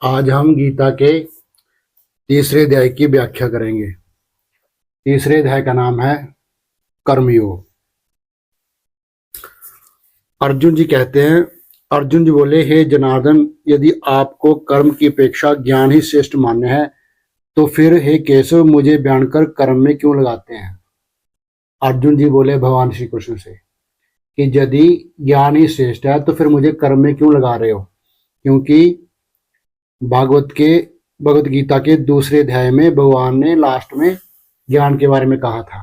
आज हम गीता के तीसरे अध्याय की व्याख्या करेंगे। तीसरे अध्याय का नाम है कर्मयोग। अर्जुन जी कहते हैं, अर्जुन जी बोले, हे जनार्दन, यदि आपको कर्म की अपेक्षा ज्ञान ही श्रेष्ठ मान्य है तो फिर हे केशव, मुझे बयान कर कर्म में क्यों लगाते हैं। अर्जुन जी बोले भगवान श्री कृष्ण से कि यदि ज्ञान ही श्रेष्ठ है तो फिर मुझे कर्म में क्यों लगा रहे हो, क्योंकि भगवत गीता के दूसरे अध्याय में भगवान ने लास्ट में ज्ञान के बारे में कहा था।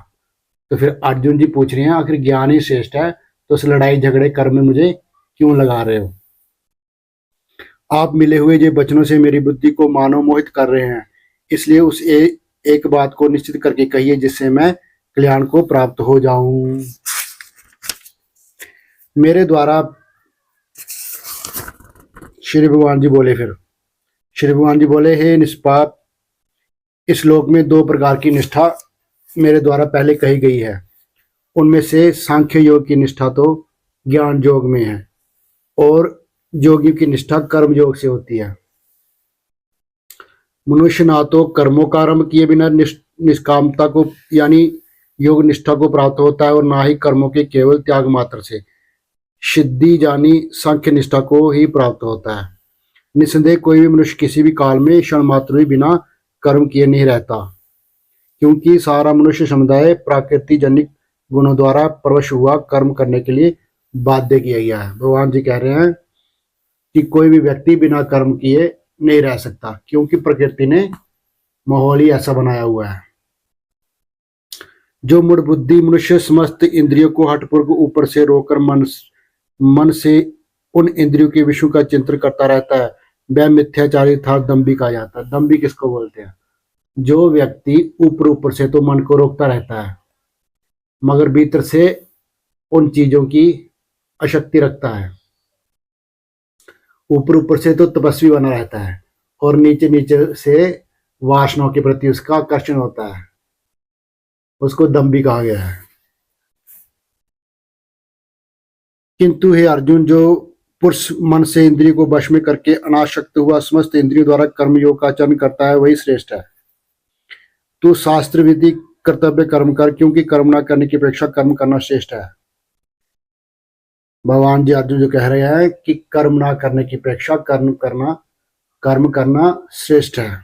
तो फिर अर्जुन जी पूछ रहे हैं, आखिर ज्ञान ही श्रेष्ठ है तो उस लड़ाई झगड़े कर्म में मुझे क्यों लगा रहे हो। आप मिले हुए ये वचनों से मेरी बुद्धि को मानो मोहित कर रहे हैं, इसलिए उस एक बात को निश्चित करके कहिए जिससे मैं कल्याण को प्राप्त हो जाऊं। मेरे द्वारा श्री भगवान जी बोले, हे निष्पाप, इस श्लोक में दो प्रकार की निष्ठा मेरे द्वारा पहले कही गई है। उनमें से सांख्य योग की निष्ठा तो ज्ञान योग में है और योगी की निष्ठा कर्म योग से होती है। मनुष्य ना तो कर्मों का आरंभ किए बिना निष्कामता को यानी योग निष्ठा को प्राप्त होता है और ना ही कर्मों के केवल त्याग मात्र से सिद्धि जानी सांख्य निष्ठा को ही प्राप्त होता है। निसंदेह कोई भी मनुष्य किसी भी काल में क्षण मात्र भी बिना कर्म किए नहीं रहता, क्योंकि सारा मनुष्य समुदाय प्राकृतिक जनिक गुणों द्वारा प्रवश हुआ कर्म करने के लिए बाध्य किया गया है। भगवान जी कह रहे हैं कि कोई भी व्यक्ति बिना कर्म किए नहीं रह सकता, क्योंकि प्रकृति ने माहौल ही ऐसा बनाया हुआ है। जो मूढ़ बुद्धि मनुष्य समस्त इंद्रियों को हठपूर्वक ऊपर से रोककर मन से उन इंद्रियों के विषयों का चिंतन करता रहता है, वह मिथ्याचारी अर्थात दंभी कहा जाता है। दंभी किसको बोलते हैं? जो व्यक्ति ऊपर ऊपर से तो मन को रोकता रहता है मगर भीतर से उन चीजों की आसक्ति रखता है। ऊपर ऊपर से तो तपस्वी बना रहता है और नीचे नीचे से वासनाओं के प्रति उसका आकर्षण होता है, उसको दंभी कहा गया है। किंतु हे अर्जुन, जो पुरुष मन से इंद्रिय को वश में करके अनासक्त हुआ समस्त इंद्रियों द्वारा कर्म योग का आचरण करता है, वही श्रेष्ठ है। तू शास्त्र विधि कर्तव्य कर्म कर, क्योंकि कर्म न करने की अपेक्षा कर्म करना श्रेष्ठ है। भगवान जी अर्जुन जो कह रहे हैं कि कर्म ना करने की अपेक्षा कर्म करना श्रेष्ठ है।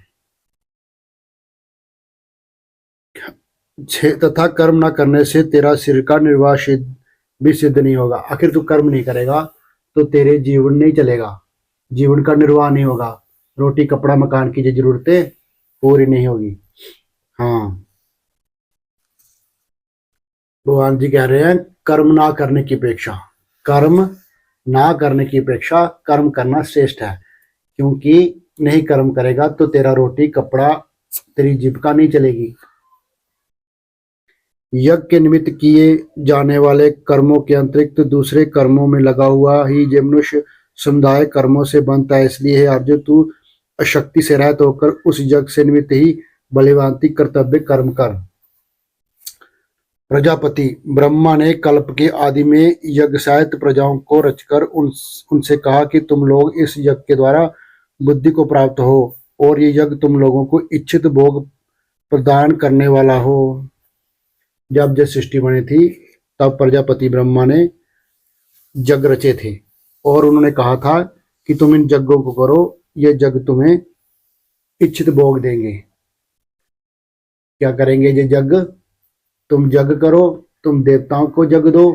तथा कर्म न करने से तेरा शरीर का निर्वाह भी सिद्ध नहीं होगा। आखिर तू कर्म नहीं करेगा तो तेरे जीवन नहीं चलेगा, जीवन का निर्वाह नहीं होगा, रोटी कपड़ा मकान की जो जरूरतें पूरी नहीं होगी। हाँ, भगवान जी कह रहे हैं कर्म ना करने की अपेक्षा कर्म करना श्रेष्ठ है, क्योंकि नहीं कर्म करेगा तो तेरा रोटी कपड़ा तेरी जीविका नहीं चलेगी। यज्ञ के निमित्त किए जाने वाले कर्मों के अतिरिक्त दूसरे कर्मों में लगा हुआ ही ये मनुष्य समुदाय कर्मों से बनता है। इसलिए है अर्जुन, तू अशक्ति से रहित होकर उस यज्ञ से निमित्त ही बलिभांति कर्तव्य कर्म कर। प्रजापति ब्रह्मा ने कल्प के आदि में यज्ञ सहित प्रजाओं को रचकर उनसे कहा कि तुम लोग इस यज्ञ के द्वारा बुद्धि को प्राप्त हो और ये यज्ञ तुम लोगों को इच्छित भोग प्रदान करने वाला हो। जब सृष्टि बनी थी तब प्रजापति ब्रह्मा ने यज्ञ रचे थे और उन्होंने कहा था कि तुम इन यज्ञों को करो, ये यज्ञ तुम्हें इच्छित भोग देंगे। क्या करेंगे ये यज्ञ? तुम यज्ञ करो, तुम देवताओं को यज्ञ दो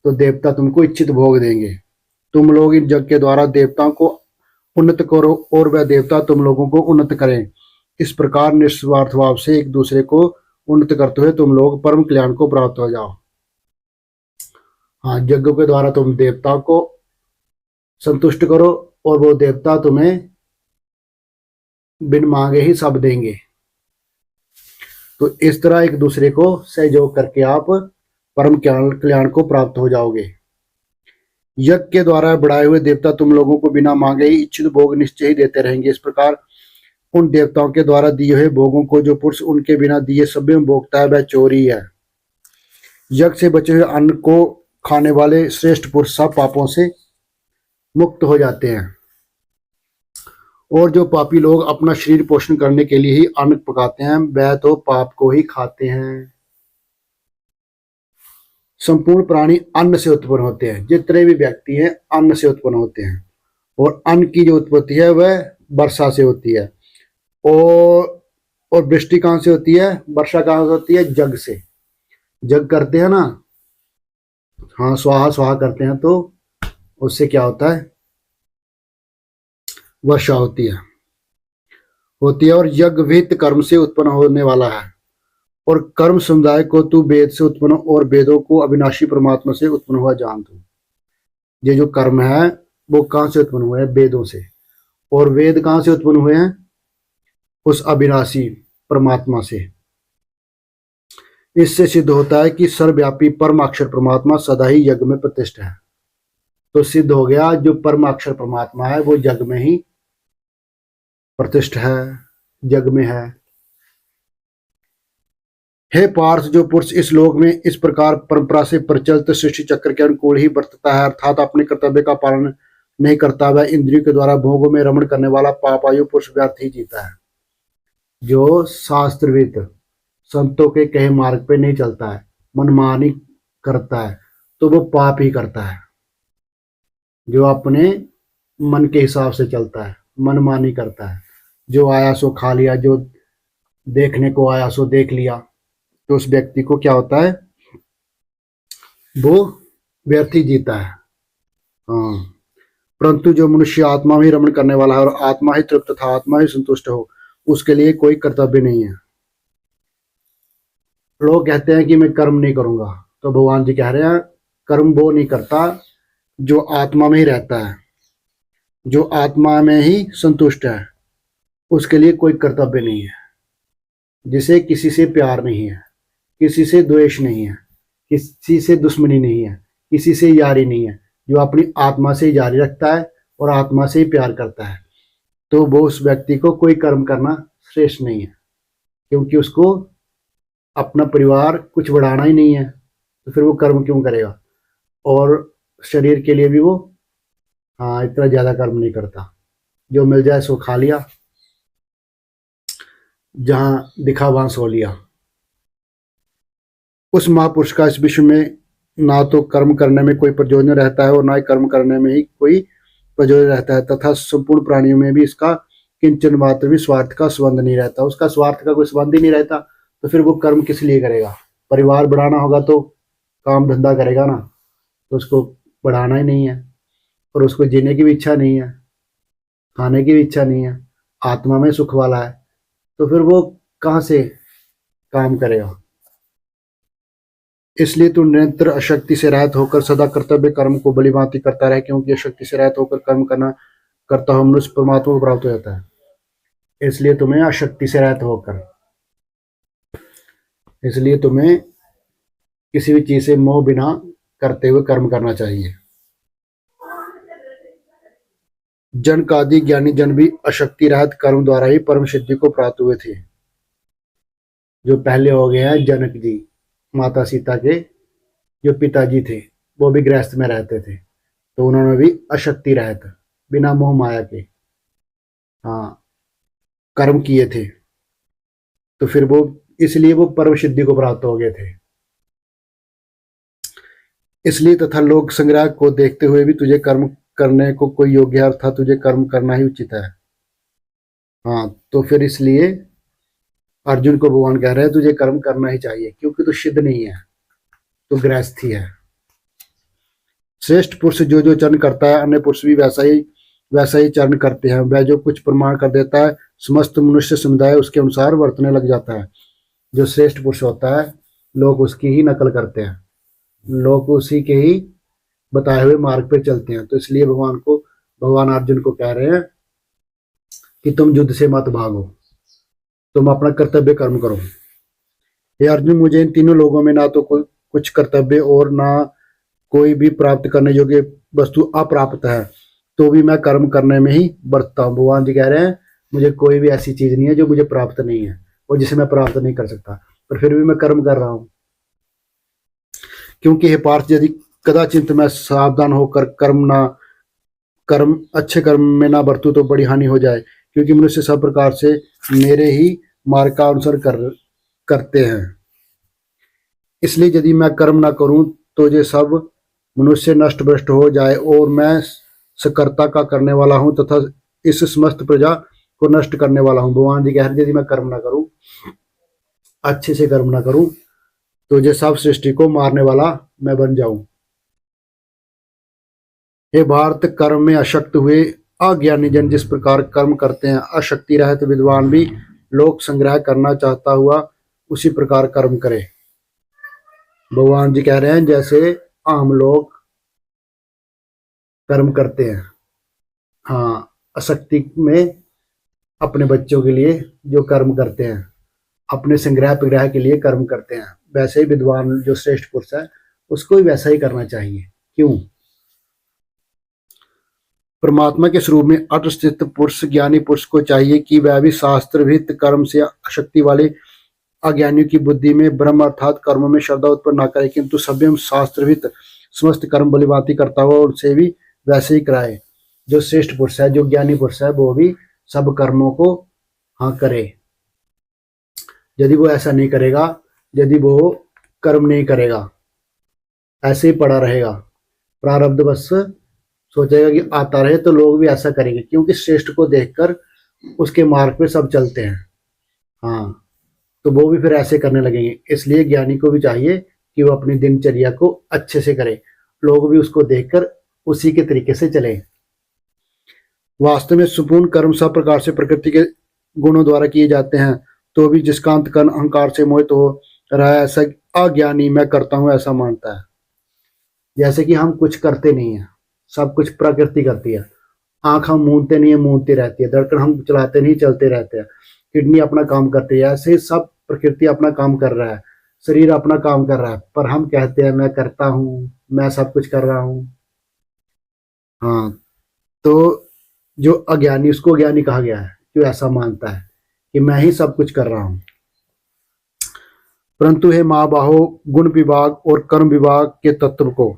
तो देवता तुमको इच्छित भोग देंगे। तुम लोग इन यज्ञ के द्वारा देवताओं को उन्नत करो और वह देवता तुम लोगों को उन्नत करें। इस प्रकार निस्वार्थ भाव से एक दूसरे को उन्नत करते हुए तुम लोग परम कल्याण को प्राप्त हो जाओ। हाँ, यज्ञ के द्वारा तुम देवताओं को संतुष्ट करो और वो देवता तुम्हें बिन मांगे ही सब देंगे। तो इस तरह एक दूसरे को सहयोग करके आप परम कल्याण को प्राप्त हो जाओगे। यज्ञ के द्वारा बढ़ाए हुए देवता तुम लोगों को बिना मांगे ही इच्छित भोग निश्चय ही देते रहेंगे। इस प्रकार उन देवताओं के द्वारा दिए हुए भोगों को जो पुरुष उनके बिना दिए सभी में भोगता है, वह चोरी है। यज्ञ से बचे हुए अन्न को खाने वाले श्रेष्ठ पुरुष सब पापों से मुक्त हो जाते हैं और जो पापी लोग अपना शरीर पोषण करने के लिए ही अन्न पकाते हैं, वह तो पाप को ही खाते हैं। संपूर्ण प्राणी अन्न से उत्पन्न होते हैं। जितने भी व्यक्ति हैं अन्न से उत्पन्न होते हैं, और अन्न की जो उत्पत्ति है वह वर्षा से होती है। और वृष्टि कहाँ से होती है? वर्षा कहाँ से होती है? जग से। जग करते हैं ना, हाँ, स्वाहा स्वाहा करते हैं, तो उससे क्या होता है? वर्षा होती है। और यज्ञ विहित कर्म से उत्पन्न होने वाला है। और कर्म समुदाय को तू वेद से उत्पन्न और वेदों को अविनाशी परमात्मा से उत्पन्न हुआ जान तू। ये जो कर्म है वो कहाँ से उत्पन्न हुए हैं? वेदों से। और वेद कहाँ से उत्पन्न हुए हैं? उस अविनाशी परमात्मा से। इससे सिद्ध होता है कि सर्वव्यापी परमाक्षर परमात्मा सदा ही यज्ञ में प्रतिष्ठित है। तो सिद्ध हो गया जो परमाक्षर परमात्मा है वो यज्ञ में ही प्रतिष्ठित है, यज्ञ में है। हे पार्थ, जो पुरुष इस लोक में इस प्रकार परंपरा से प्रचलित सृष्टि चक्र के अनुकूल ही बरतता है, अर्थात अपने कर्तव्य का पालन नहीं करता, वह इंद्रियों के द्वारा भोगों में रमण करने वाला पापायु पुरुष व्यर्थ ही जीता है। जो शास्त्रविद संतों के कहे मार्ग पे नहीं चलता है, मनमानी करता है, तो वो पाप ही करता है। जो अपने मन के हिसाब से चलता है, मनमानी करता है, जो आया सो खा लिया, जो देखने को आया सो देख लिया, तो उस व्यक्ति को क्या होता है? वो व्यर्थ ही जीता है। हाँ, परंतु जो मनुष्य आत्मा में ही रमण करने वाला है और आत्मा ही तृप्त तथा आत्मा ही संतुष्ट हो, उसके लिए कोई कर्तव्य नहीं है। लोग कहते हैं कि मैं कर्म नहीं करूंगा, तो भगवान जी कह रहे हैं कर्म वो नहीं करता जो आत्मा में ही रहता है, जो आत्मा में ही संतुष्ट है, उसके लिए कोई कर्तव्य नहीं है। जिसे किसी से प्यार नहीं है, किसी से द्वेष नहीं है, किसी से दुश्मनी नहीं है, किसी से यारी नहीं है, जो अपनी आत्मा से जारी रखता है और आत्मा से ही प्यार करता है, तो वो उस व्यक्ति को कोई कर्म करना श्रेष्ठ नहीं है, क्योंकि उसको अपना परिवार कुछ बढ़ाना ही नहीं है, तो फिर वो कर्म क्यों करेगा? और शरीर के लिए भी वो हाँ इतना ज्यादा कर्म नहीं करता, जो मिल जाए सो खा लिया, जहां दिखा वहां सो लिया। उस महापुरुष का इस विश्व में ना तो कर्म करने में कोई प्रयोजन रहता है और ना ही कर्म करने में ही कोई प्रयोजन रहता है, तथा संपूर्ण प्राणियों में भी इसका किंचन मात्र भी स्वार्थ का संबंध नहीं रहता। उसका स्वार्थ का कोई संबंध ही नहीं रहता, तो फिर वो कर्म किस लिए करेगा? परिवार बढ़ाना होगा तो काम धंधा करेगा ना, तो उसको बढ़ाना ही नहीं है, और उसको जीने की भी इच्छा नहीं है, खाने की भी इच्छा नहीं है, आत्मा में सुख वाला है, तो फिर वो कहाँ से काम करेगा? इसलिए तू निरंतर अशक्ति से रहित होकर सदा कर्तव्य कर्म को भली भांति करता रहे, क्योंकि अशक्ति से रहित होकर कर्म करना करता हुआ मनुष्य परमात्मा को प्राप्त हो जाता है। इसलिए तुम्हें किसी भी चीज से मोह बिना करते हुए कर्म करना चाहिए। जनक आदि ज्ञानी जन भी अशक्ति रहित कर्म द्वारा ही परम सिद्धि को प्राप्त हुए थे। जो पहले हो गए हैं जनक जी, माता सीता के जो पिताजी थे, वो भी गृहस्थ में रहते थे, तो उन्होंने भी अशक्ति रहित बिना मोह माया के हाँ कर्म किए थे, तो फिर वो इसलिए वो परम सिद्धि को प्राप्त हो गए थे। इसलिए तथा लोक संग्रह को देखते हुए भी तुझे कर्म करने को कोई योग्य है, अर्थात तुझे कर्म करना ही उचित है। हाँ, तो फिर इसलिए अर्जुन को भगवान कह रहे हैं तुझे कर्म करना ही चाहिए, क्योंकि तू सिद्ध नहीं है, तो गृहस्थी है। श्रेष्ठ पुरुष जो जो चरण करता है, अन्य पुरुष भी वैसा ही चरण करते हैं। वह जो कुछ प्रमाण कर देता है, समस्त मनुष्य समुदाय उसके अनुसार वर्तने लग जाता है। जो श्रेष्ठ पुरुष होता है, लोग उसकी ही नकल करते हैं, लोग उसी के ही बताए हुए मार्ग पे चलते हैं। तो इसलिए भगवान अर्जुन को कह रहे हैं कि तुम युद्ध से मत भागो, तुम अपना कर्तव्य कर्म करो। हे अर्जुन, मुझे इन तीनों लोगों में ना तो कुछ कर्तव्य और ना कोई भी प्राप्त करने योग्य वस्तु अप्राप्त है, तो भी मैं कर्म करने में ही बरतता हूँ। भगवान जी कह रहे हैं मुझे कोई भी ऐसी चीज नहीं है जो मुझे प्राप्त नहीं है और जिसे मैं प्राप्त नहीं कर सकता, पर फिर भी मैं कर्म कर रहा हूँ। क्योंकि हे पार्थ, यदि कदाचित मैं सावधान होकर कर्म अच्छे कर्म में ना बरतूं तो बड़ी हानि हो जाए। क्योंकि मनुष्य सब प्रकार से मेरे ही मार्ग का अनुसरण करते हैं। इसलिए यदि मैं कर्म न करूं तो ये सब मनुष्य नष्ट भ्रष्ट हो जाए, और मैं सकर्ता का करने वाला हूं तथा इस समस्त प्रजा को नष्ट करने वाला हूं। भगवान जी कह रहे हैं यदि मैं कर्म ना करूं, अच्छे से कर्म ना करूं, तो ये सब सृष्टि को मारने वाला मैं बन जाऊं। हे भारत, कर्म में अशक्त हुए अज्ञानी जन जिस प्रकार कर्म करते हैं, अशक्ति रहित विद्वान भी लोक संग्रह करना चाहता हुआ उसी प्रकार कर्म करे। भगवान जी कह रहे हैं जैसे आम लोग कर्म करते हैं, हाँ, अशक्ति में अपने बच्चों के लिए जो कर्म करते हैं, अपने संग्रह प्रग्रह के लिए कर्म करते हैं, वैसे ही विद्वान जो श्रेष्ठ पुरुष है उसको भी वैसा ही करना चाहिए। क्यों? परमात्मा के स्वरूप में अट स्थित पुरुष ज्ञानी पुरुष को चाहिए कि वह भी शास्त्र विहित कर्म से अशक्ति वाले अज्ञानियों की बुद्धि में ब्रह्म अर्थात कर्मों में श्रद्धा उत्पन्न न करे, किंतु सभ्यम शास्त्र विहित समस्त कर्म भलीभांति करता हुआ उनसे भी वैसे ही कराए। जो श्रेष्ठ पुरुष है, जो ज्ञानी पुरुष है, वो भी सब कर्मों को हाँ करे। यदि वो ऐसा नहीं करेगा, यदि वो कर्म नहीं करेगा, ऐसे ही पड़ा रहेगा, प्रारब्ध बस सोचेगा कि आता रहे, तो लोग भी ऐसा करेंगे, क्योंकि श्रेष्ठ को देखकर उसके मार्ग पे सब चलते हैं, हाँ, तो वो भी फिर ऐसे करने लगेंगे। इसलिए ज्ञानी को भी चाहिए कि वो अपनी दिनचर्या को अच्छे से करे, लोग भी उसको देखकर उसी के तरीके से चले। वास्तव में संपूर्ण कर्म सब प्रकार से प्रकृति के गुणों द्वारा किए जाते हैं, तो भी जिसका अंतकरण अहंकार से मोहित हो रहा है, ऐसा अज्ञानी मैं करता हूं ऐसा मानता है। जैसे कि हम कुछ करते नहीं है, सब कुछ प्रकृति करती है। आंख हम मूंदते नहीं है, मूंदती रहती है। धड़कन हम चलाते नहीं, चलते रहते हैं। किडनी अपना काम करती है। ऐसे सब प्रकृति अपना काम कर रहा है, शरीर अपना काम कर रहा है, पर हम कहते हैं मैं करता हूँ, मैं सब कुछ कर रहा हूँ। हाँ, तो जो अज्ञानी, उसको अज्ञानी कहा गया है, जो ऐसा मानता है कि मैं ही सब कुछ कर रहा हूं। परंतु हे महाबाहो, गुण विभाग और कर्म विभाग के तत्व को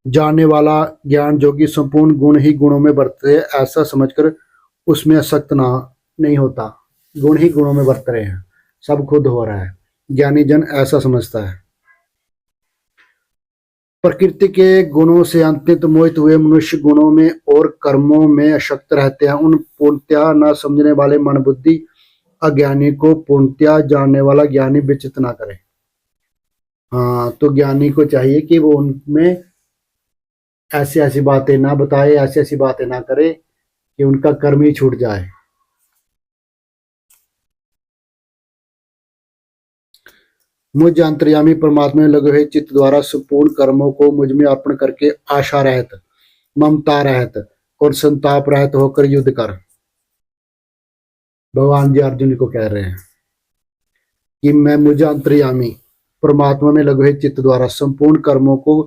जानने वाला ज्ञान जोगी संपूर्ण गुण ही गुणों में बरतते हैं, ऐसा समझकर उसमें आसक्त ना नहीं होता। गुण ही गुणों में बरत रहे हैं, सब खुद हो रहा है, ज्ञानी जन ऐसा समझता है। प्रकृति के गुणों से अंत्यत मोहित हुए मनुष्य गुणों में और कर्मों में अशक्त रहते हैं। उन पूर्णतया न समझने वाले मन बुद्धि अज्ञानी को पूर्णतया जानने वाला ज्ञानी विचित ना करे। हाँ, तो ज्ञानी को चाहिए कि वो उनमें ऐसी ऐसी बातें ना बताए, ऐसी ऐसी बातें ना करे कि उनका कर्म ही छूट जाए। मुझ अंतर्यामी परमात्मा में लगे हुए चित्त द्वारा संपूर्ण कर्मों को मुझ में अर्पण करके आशा रहित, ममता रहित और संताप रहित होकर युद्ध कर। भगवान जी अर्जुन को कह रहे हैं कि मैं मुझ अंतर्यामी परमात्मा में लगे हुए चित्त द्वारा संपूर्ण कर्मों को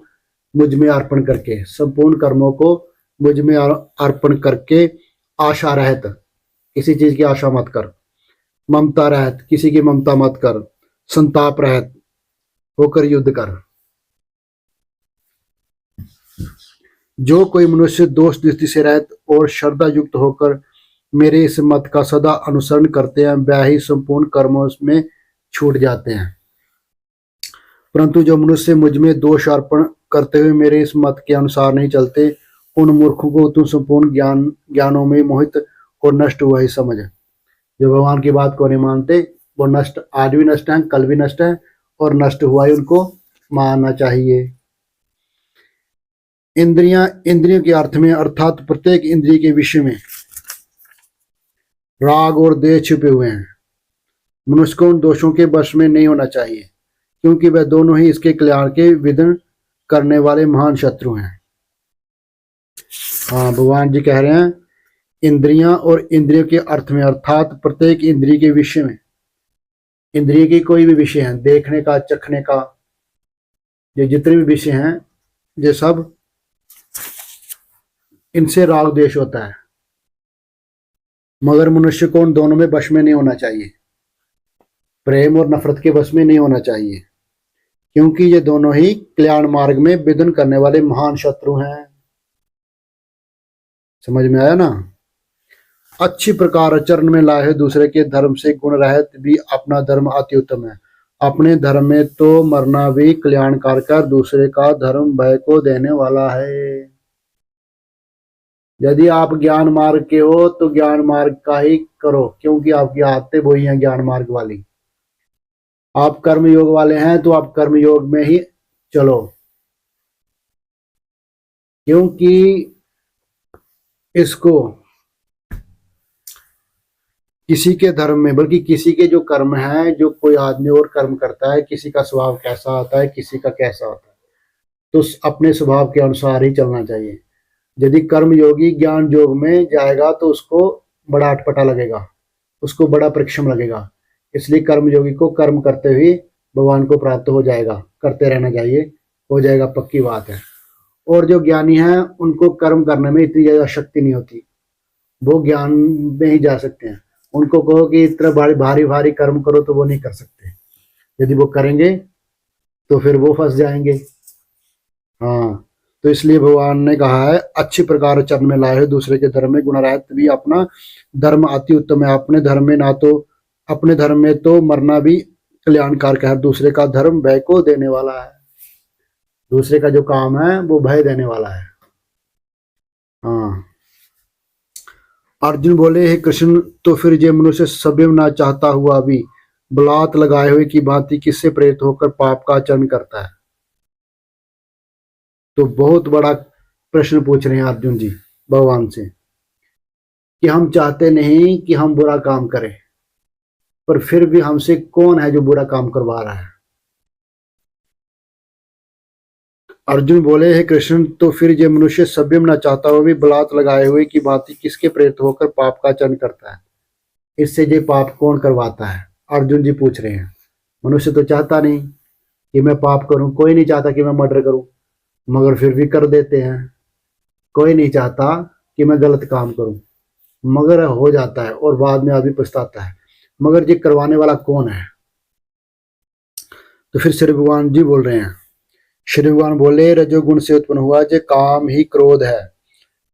मुझ में अर्पण करके, संपूर्ण कर्मों को मुझ में अर्पण करके आशा रहित, किसी चीज की आशा मत कर, ममता रहित, किसी की ममता मत कर, संताप रहित होकर युद्ध कर। जो कोई मनुष्य दोष दृष्टि से रहित और श्रद्धा युक्त होकर मेरे इस मत का सदा अनुसरण करते हैं, वह ही संपूर्ण कर्मों में छूट जाते हैं। परंतु जो मनुष्य मुझ में दोष अर्पण करते हुए मेरे इस मत के अनुसार नहीं चलते, उन मूर्खों को तुम संपूर्ण ज्ञानों में मोहित और नष्ट हुआ ही समझ। जो भगवान की बात को नहीं मानते, वो नष्ट, आज भी नष्ट है, कल भी नष्ट है, और नष्ट हुआ ही उनको मानना चाहिए। इंद्रियों के अर्थ में अर्थात प्रत्येक इंद्रिय के विषय में राग और द्वेष छिपे हुए हैं। मनुष्य को उन दोषों के वश में नहीं होना चाहिए, क्योंकि वह दोनों ही इसके कल्याण के विघ्न करने वाले महान शत्रु हैं। हाँ, भगवान जी कह रहे हैं इंद्रियां और इंद्रियों के अर्थ में अर्थात प्रत्येक इंद्रिय के विषय में, इंद्रिय के कोई भी विषय है, देखने का, चखने का, ये जितने भी विषय हैं, ये सब इनसे राग द्वेष होता है। मगर मनुष्य को उन दोनों में वश में नहीं होना चाहिए, प्रेम और नफरत के वश में नहीं होना चाहिए, क्योंकि ये दोनों ही कल्याण मार्ग में विघ्न करने वाले महान शत्रु हैं। समझ में आया ना? अच्छी प्रकार आचरण में लाए दूसरे के धर्म से गुण रहित भी अपना धर्म अति उत्तम है। अपने धर्म में तो मरना भी कल्याणकार कर, दूसरे का धर्म भय को देने वाला है। यदि आप ज्ञान मार्ग के हो तो ज्ञान मार्ग का ही करो, क्योंकि आपकी आदतें वही हैं ज्ञान मार्ग वाली। आप कर्म योग वाले हैं तो आप कर्म योग में ही चलो, क्योंकि इसको किसी के धर्म में, बल्कि किसी के जो कर्म है, जो कोई आदमी और कर्म करता है, किसी का स्वभाव कैसा होता है, किसी का कैसा होता है, तो अपने स्वभाव के अनुसार ही चलना चाहिए। यदि कर्म योगी ज्ञान योग में जाएगा तो उसको बड़ा अटपटा लगेगा, उसको बड़ा परिश्रम लगेगा। इसलिए कर्म योगी को कर्म करते हुए भगवान को प्राप्त हो जाएगा, करते रहना चाहिए, हो जाएगा, पक्की बात है। और जो ज्ञानी हैं उनको कर्म करने में इतनी ज्यादा शक्ति नहीं होती, वो ज्ञान में ही जा सकते हैं। उनको कहो कि इतना भारी भारी भारी कर्म करो तो वो नहीं कर सकते। यदि वो करेंगे तो फिर वो फंस जाएंगे। हाँ, तो इसलिए भगवान ने कहा है अच्छी प्रकार चरण में लाए हो दूसरे के धर्म में गुण रहित भी अपना धर्म अति उत्तम है। अपने धर्म में ना तो अपने धर्म में तो मरना भी कल्याणकारक है, दूसरे का धर्म भय को देने वाला है। दूसरे का जो काम है वो भय देने वाला है। हाँ। अर्जुन बोले, हे कृष्ण, तो फिर ये मनुष्य सभ्य ना चाहता हुआ भी बलात् लगाए हुए की भांति किससे प्रेरित होकर पाप का आचरण करता है? तो बहुत बड़ा प्रश्न पूछ रहे हैं अर्जुन जी भगवान से, कि हम चाहते नहीं कि हम बुरा काम करें, पर फिर भी हमसे कौन है जो बुरा काम करवा रहा है? अर्जुन बोले, हे कृष्ण, तो फिर ये मनुष्य सभ्य ना चाहता हुआ भी बलात् लगाए हुए की भांति किसके प्रेरित होकर पाप का आचरण करता है? इससे ये पाप कौन करवाता है? अर्जुन जी पूछ रहे हैं। मनुष्य तो चाहता नहीं कि मैं पाप करूं, कोई नहीं चाहता कि मैं मर्डर करूं, मगर फिर भी कर देते हैं। कोई नहीं चाहता कि मैं गलत काम करूं, मगर हो जाता है और बाद में अभी पछताता है। मगर ये करवाने वाला कौन है? तो फिर श्री भगवान जी बोल रहे हैं, श्री भगवान बोले, रजोगुण से उत्पन्न हुआ जे काम ही क्रोध है,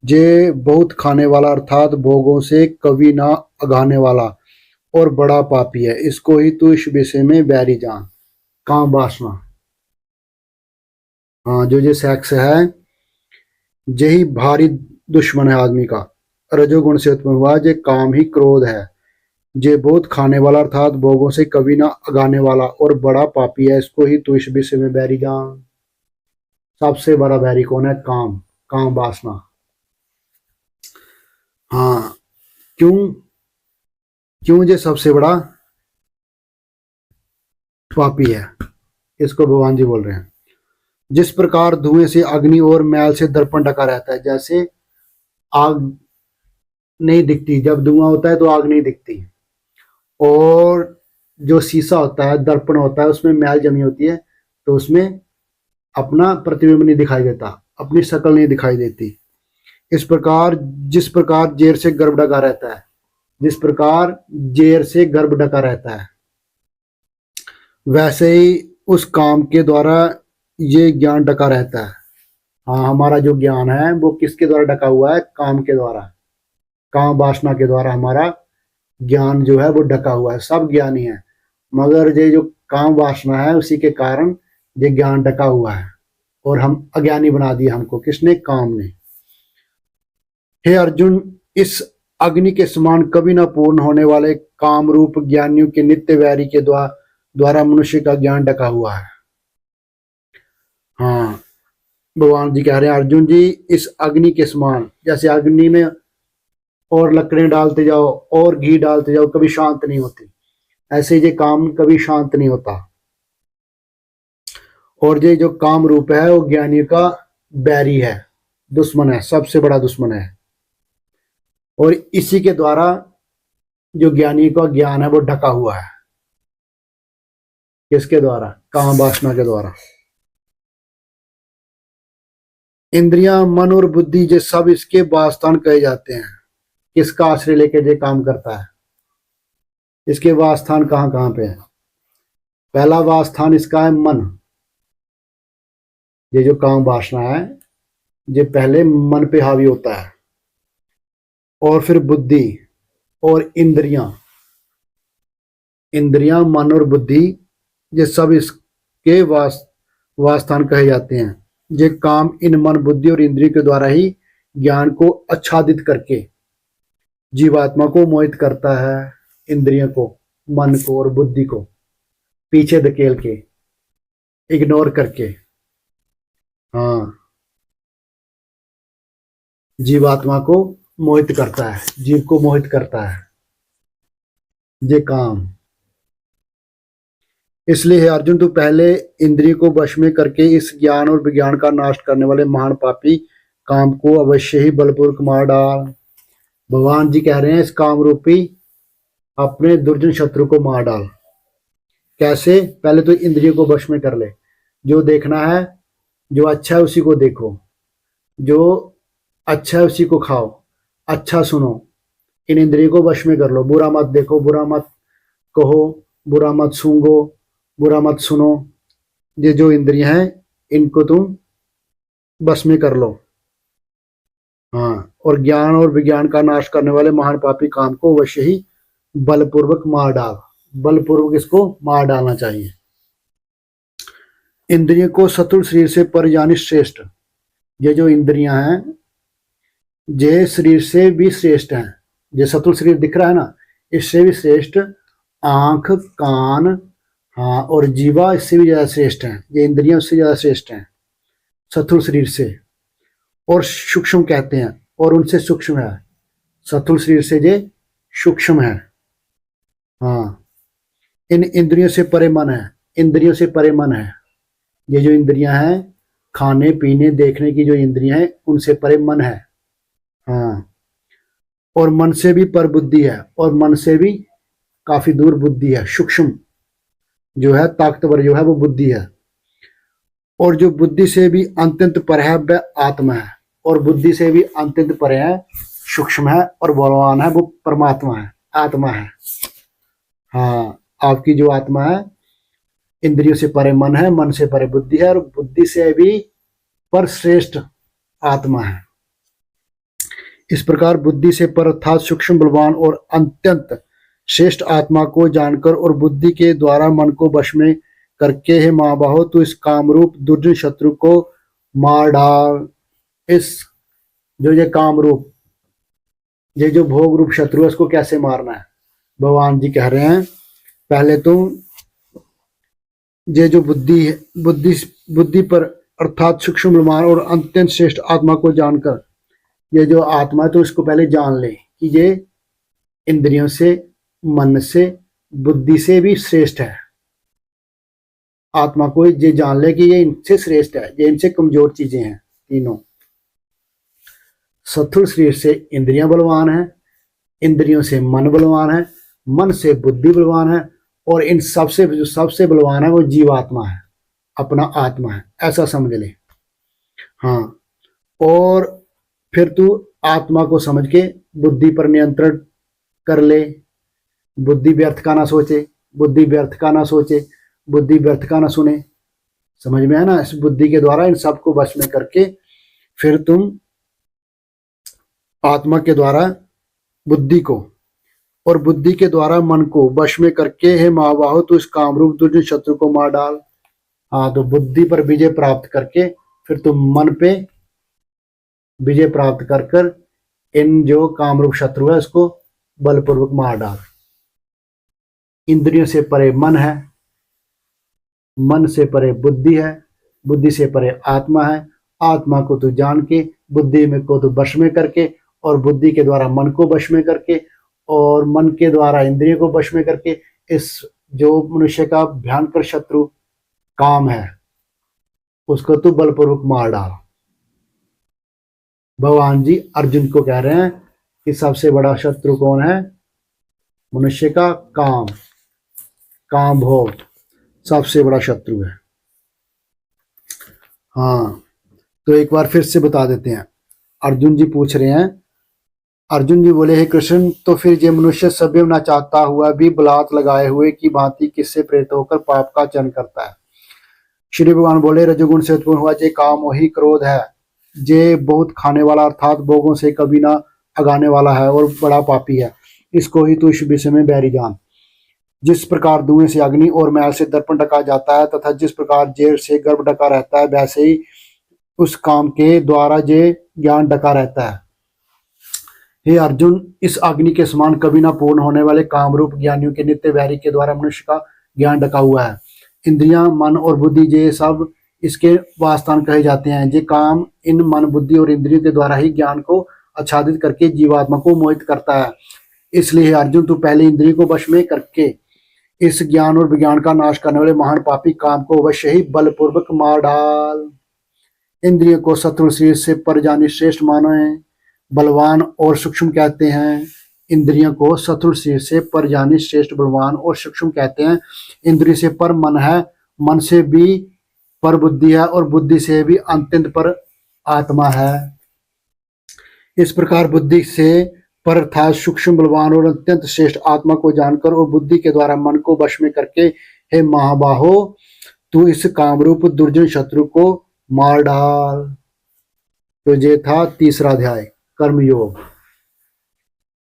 जे बहुत खाने वाला अर्थात भोगों से कभी ना अगाने वाला और बड़ा पापी है। इसको ही तू इस विषय में बैरी जान। काम वासना, हाँ, जो ये सेक्स है यही भारी दुश्मन है आदमी का। रजोगुण से उत्पन्न हुआ जे काम ही क्रोध है, जे बहुत खाने वाला अर्थात भोगों से कभी ना अगाने वाला और बड़ा पापी है। इसको ही तू इस विषय में बैरी जान। सबसे बड़ा बैरी कौन है? काम, काम वासना। हाँ, क्यों? क्यों ये सबसे बड़ा पापी है? इसको भगवान जी बोल रहे हैं, जिस प्रकार धुएं से अग्नि और मैल से दर्पण ढका रहता है। जैसे आग नहीं दिखती, जब धुआं होता है तो आग नहीं दिखती, और जो शीशा होता है, दर्पण होता है, उसमें मैल जमी होती है, तो उसमें अपना प्रतिबिंब नहीं दिखाई देता, अपनी शक्ल नहीं दिखाई देती। इस प्रकार जिस प्रकार जेर से गर्भ ढका रहता है, जिस प्रकार जेर से गर्भ ढका रहता है, वैसे ही उस काम के द्वारा ये ज्ञान ढका रहता है। हाँ, हमारा जो ज्ञान है वो किसके द्वारा ढका हुआ है? काम के द्वारा, काम वासना के द्वारा हमारा ज्ञान जो है वो ढका हुआ है। सब ज्ञानी है, मगर ये जो काम वासना है उसी के कारण ये ज्ञान ढका हुआ है, और हम अज्ञानी बना दिया हमको। किसने? काम ने। हे अर्जुन, इस अग्नि के समान कभी ना पूर्ण होने वाले काम रूप ज्ञानियों के नित्य वैरी के द्वारा मनुष्य का ज्ञान ढका हुआ है। हाँ, भगवान जी कह रहे हैं, अर्जुन जी, इस अग्नि के समान, जैसे अग्नि में और लकड़ें डालते जाओ और घी डालते जाओ, कभी शांत नहीं होती, ऐसे ये काम कभी शांत नहीं होता। और ये जो काम रूप है वो ज्ञानी का बैरी है, दुश्मन है, सबसे बड़ा दुश्मन है। और इसी के द्वारा जो ज्ञानी का ज्ञान है वो ढका हुआ है। किसके द्वारा? काम वासना के द्वारा। इंद्रियां, मन और बुद्धि ये सब इसके वासस्थान कहे जाते हैं। किसका आश्रय लेके ये काम करता है? इसके वासस्थान कहाँ कहाँ पे है? पहला वासस्थान इसका है मन। ये जो काम वासना है ये पहले मन पे हावी होता है, और फिर बुद्धि, और इंद्रियां, इंद्रियां मन और बुद्धि, ये सब इसके वासस्थान कहे जाते हैं। ये काम इन मन बुद्धि और इंद्रिय के द्वारा ही ज्ञान को आच्छादित करके जीवात्मा को मोहित करता है। इंद्रियों को, मन को और बुद्धि को पीछे धकेल के, इग्नोर करके, हाँ, जीवात्मा को मोहित करता है, जीव को मोहित करता है ये काम। इसलिए हे अर्जुन, तू पहले इंद्रिय को वश में करके इस ज्ञान और विज्ञान का नाश करने वाले महान पापी काम को अवश्य ही बलपूर्वक मार डाल। भगवान जी कह रहे हैं, इस काम रूपी अपने दुर्जन शत्रु को मार डाल। कैसे? पहले तो इंद्रियों को वश में कर ले। जो देखना है, जो अच्छा है उसी को देखो, जो अच्छा है उसी को खाओ, अच्छा सुनो, इन इंद्रियों को वश में कर लो। बुरा मत देखो, बुरा मत कहो, बुरा मत सूंघो, बुरा मत सुनो। ये जो इंद्रियां हैं इनको तुम वश में कर लो। हाँ, और ज्ञान और विज्ञान का नाश करने वाले महान पापी काम को अवश्य ही बलपूर्वक मार डाल। बलपूर्वक इसको मार डालना चाहिए। इंद्रियों को शत्रु शरीर से पर यानी श्रेष्ठ, ये जो इंद्रियां हैं ये शरीर से भी श्रेष्ठ हैं। ये शत्रु शरीर दिख रहा है ना, इससे भी श्रेष्ठ आंख, कान, हाँ, और जीवा इससे भी ज्यादा श्रेष्ठ हैं। ये इंद्रियां उससे ज्यादा श्रेष्ठ हैं शत्रु शरीर से। और सूक्ष्म कहते हैं, और उनसे सूक्ष्म है। शत्रु शरीर से ये सूक्ष्म है। हाँ, इन इंद्रियों से परे मन है, इंद्रियों से परे मन है। ये जो इंद्रियां हैं, खाने पीने देखने की जो इंद्रियां हैं, उनसे परे मन है। हाँ, और मन से भी पर बुद्धि है, और मन से भी काफी दूर बुद्धि है। सूक्ष्म जो है, ताकतवर जो है, वो बुद्धि है। और जो बुद्धि से भी अत्यंत पर है वह आत्मा है, और बुद्धि से भी अत्यंत पर है, सूक्ष्म है और बलवान है, वो परमात्मा है, आत्मा है। हाँ, आपकी जो आत्मा है, इंद्रियों से परे मन है, मन से परे बुद्धि है, और बुद्धि से भी पर श्रेष्ठ आत्मा है। इस प्रकार बुद्धि से पर अर्थात सूक्ष्म, बलवान और अत्यंत श्रेष्ठ आत्मा को जानकर और बुद्धि के द्वारा मन को वश में करके, हे महाबाहो, तो इस कामरूप दुर्जन शत्रु को मार डाल। इस जो ये कामरूप, ये जो भोग रूप शत्रु है, इसको कैसे मारना है? भगवान जी कह रहे हैं, पहले तो ये जो बुद्धि है, बुद्धि पर अर्थात सूक्ष्म, बलवान और अत्यंत श्रेष्ठ आत्मा को जानकर, ये जो आत्मा है तो इसको पहले जान ले कि ये इंद्रियों से, मन से, बुद्धि से भी श्रेष्ठ है। आत्मा को ये जान ले कि ये इनसे श्रेष्ठ है, ये इनसे कमजोर चीजें हैं तीनों। शत्रु शरीर से इंद्रियां बलवान है, इंद्रियों से मन बलवान है, मन से बुद्धि बलवान है, और इन सबसे जो सबसे बलवान है वो जीवात्मा है, अपना आत्मा है, ऐसा समझ ले। हाँ, और फिर तू आत्मा को समझ के बुद्धि पर नियंत्रण कर ले। बुद्धि व्यर्थ का ना सोचे, बुद्धि व्यर्थ का ना सोचे, बुद्धि व्यर्थ का ना सुने। समझ में है ना? इस बुद्धि के द्वारा इन सबको वश में करके फिर तुम आत्मा के द्वारा बुद्धि को, और बुद्धि के द्वारा मन को वश में करके, हे महाबाहो, तो इस कामरूप दुर्जन शत्रु को मार डाल। हाँ, तो बुद्धि पर विजय प्राप्त करके फिर तुम मन पे विजय प्राप्त कर कर इन जो कामरूप शत्रु है इसको बलपूर्वक मार डाल। इंद्रियों से परे मन है, मन से परे बुद्धि है, बुद्धि से परे आत्मा है। आत्मा को तो जान के, बुद्धि में को तो वश में करके, और बुद्धि के द्वारा मन को वश में करके, और मन के द्वारा इंद्रियों को वश में करके, इस जो मनुष्य का भयंकर शत्रु काम है उसको तो बलपूर्वक मार डाल। भगवान जी अर्जुन को कह रहे हैं कि सबसे बड़ा शत्रु कौन है? मनुष्य का काम, काम भोग सबसे बड़ा शत्रु है। हाँ, तो एक बार फिर से बता देते हैं। अर्जुन जी पूछ रहे हैं, अर्जुन जी बोले, हे कृष्ण, तो फिर ये मनुष्य सभ्य न चाहता हुआ भी बलात् लगाए हुए की भांति किससे प्रेरित होकर पाप का चयन करता है? श्री भगवान बोले, रजोगुण से उत्पन्न हुआ जे काम वही क्रोध है, जे बहुत खाने वाला अर्थात भोगों से कभी ना अगाने वाला है और बड़ा पापी है। इसको ही तू इस विषय में बैरी जान। जिस प्रकार धुएं से अग्नि और मैल से दर्पण ढका जाता है तथा जिस प्रकार जेर से गर्भ ढका रहता है, वैसे ही उस काम के द्वारा जे ज्ञान ढका रहता है। हे अर्जुन, इस अग्नि के समान कभी ना पूर्ण होने वाले काम रूप ज्ञानियों के नित्य वैरी के द्वारा मनुष्य का ज्ञान ढका हुआ है। इंद्रियां, मन और बुद्धि ये सब इसके वासस्थान कहे जाते हैं। ये काम इन मन, बुद्धि और इंद्रियों के द्वारा ही ज्ञान को आच्छादित करके जीवात्मा को मोहित करता है। इसलिए अर्जुन, तू पहले इंद्रियों को वश में करके इस ज्ञान और विज्ञान का नाश करने वाले महान पापी काम को अवश्य ही बलपूर्वक मार डाल। इंद्रियों को शत्रु शरीर से पर जानी श्रेष्ठ मानो है, बलवान और सूक्ष्म कहते हैं। इंद्रियों को शत्रु शरीर से पर जानी श्रेष्ठ, बलवान और सूक्ष्म कहते हैं। इंद्रिय से पर मन है, मन से भी पर बुद्धि है और बुद्धि से भी अत्यंत पर आत्मा है। इस प्रकार बुद्धि से पर अर्थात सूक्ष्म, बलवान और अत्यंत श्रेष्ठ आत्मा को जानकर और बुद्धि के द्वारा मन को वश में करके, हे महाबाहो, तू इस कामरूप दुर्जन शत्रु को मार डाल। तो ये था तीसरा अध्याय, कर्मयोग।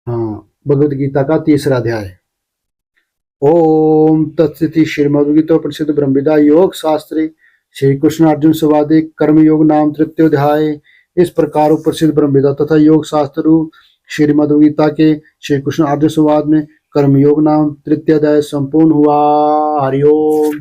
हाँ, भगवद गीता का तीसरा अध्याय। ओम तत्सति। श्रीमद्भगवद्गीता प्रसिद्ध ब्रह्मविद्या योग शास्त्री श्री कृष्ण अर्जुन संवादे कर्मयोग नाम तृतीयोध्याय। इस प्रकार प्रसिद्ध ब्रह्मविद्या तथा योग शास्त्र श्रीमद्भगवद्गीता के श्री कृष्ण अर्जुन संवाद में कर्मयोग नाम तृतीय अध्याय संपूर्ण हुआ। हरिओम।